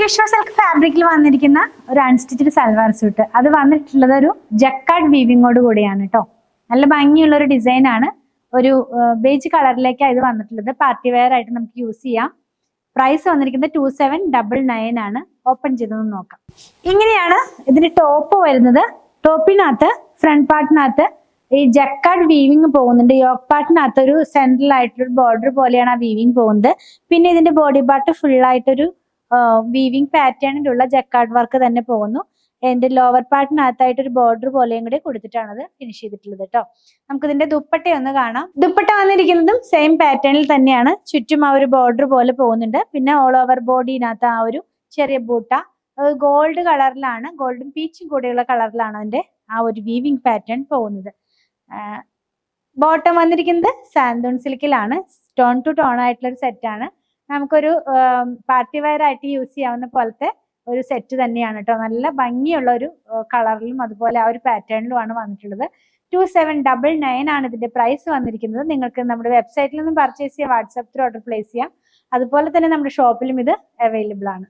Tissue silk ഫാബ്രിക്കിൽ വന്നിരിക്കുന്ന ഒരു അൺസ്റ്റിച്ച്ഡ് സൽവാർ സ്യൂട്ട്. അത് വന്നിട്ടുള്ളത് ഒരു ജക്കാർഡ് വീവിങ്ങോട് കൂടിയാണ് കേട്ടോ. നല്ല ഭംഗിയുള്ള ഒരു ഡിസൈൻ ആണ്. ഒരു ബേജ് കളറിലേക്കാണ് ഇത് വന്നിട്ടുള്ളത്. പാർട്ടി വെയർ ആയിട്ട് നമുക്ക് യൂസ് ചെയ്യാം. പ്രൈസ് വന്നിരിക്കുന്നത് 2799 ആണ്. ഓപ്പൺ ചെയ്തൊന്ന് നോക്കാം. ഇങ്ങനെയാണ് ഇതിന്റെ ടോപ്പ് വരുന്നത്. ടോപ്പിനകത്ത് ഫ്രണ്ട് പാർട്ടിനകത്ത് ഈ ജക്കാർഡ് വീവിങ് പോകുന്നുണ്ട്. യോക്ക് പാർട്ടിനകത്ത് ഒരു സെൻട്രൽ ആയിട്ടൊരു ബോർഡർ പോലെയാണ് ആ വീവിങ് പോകുന്നത്. പിന്നെ ഇതിന്റെ ബോഡി പാർട്ട് ഫുൾ ആയിട്ടൊരു വീവിങ് പാറ്റേണിലുള്ള ജക്കാർഡ് വർക്ക് തന്നെ പോകുന്നു. എന്റെ ലോവർ പാർട്ടിനകത്തായിട്ട് ഒരു ബോർഡർ പോലെയും കൂടി കൊടുത്തിട്ടാണ് അത് ഫിനിഷ് ചെയ്തിട്ടുള്ളത് കേട്ടോ. നമുക്ക് ഇതിന്റെ ദുപ്പട്ട ഒന്ന് കാണാം. ദുപ്പട്ട വന്നിരിക്കുന്നതും സെയിം പാറ്റേണിൽ തന്നെയാണ്. ചുറ്റും ആ ഒരു ബോർഡർ പോലെ പോകുന്നുണ്ട്. പിന്നെ ഓൾ ഓവർ ബോഡിനകത്ത് ആ ഒരു ചെറിയ ബൂട്ട ഗോൾഡ് കളറിലാണ്, ഗോൾഡും പീച്ചും കൂടെയുള്ള കളറിലാണ് അതിന്റെ ആ ഒരു വീവിങ് പാറ്റേൺ പോകുന്നത്. ബോട്ടം വന്നിരിക്കുന്നത് സാന്തോൺ സിൽക്കിലാണ്. ടോൺ ടു ടോൺ ആയിട്ടുള്ള ഒരു സെറ്റാണ്. നമുക്കൊരു പാർട്ടി വെയർ ആയിട്ട് യൂസ് ചെയ്യാവുന്ന പോലത്തെ ഒരു സെറ്റ് തന്നെയാണ് കേട്ടോ. നല്ല ഭംഗിയുള്ള ഒരു കളറിലും അതുപോലെ ആ ഒരു പാറ്റേണിലുമാണ് വന്നിട്ടുള്ളത്. 2799 ആണ് ഇതിന്റെ പ്രൈസ് വന്നിരിക്കുന്നത്. നിങ്ങൾക്ക് നമ്മുടെ വെബ്സൈറ്റിൽ നിന്നും പർച്ചേസ് ചെയ്യാം, വാട്സാപ്പ് ത്രൂ ഓർഡർ പ്ലേസ് ചെയ്യാം. അതുപോലെ തന്നെ നമ്മുടെ ഷോപ്പിലും ഇത് അവൈലബിൾ ആണ്.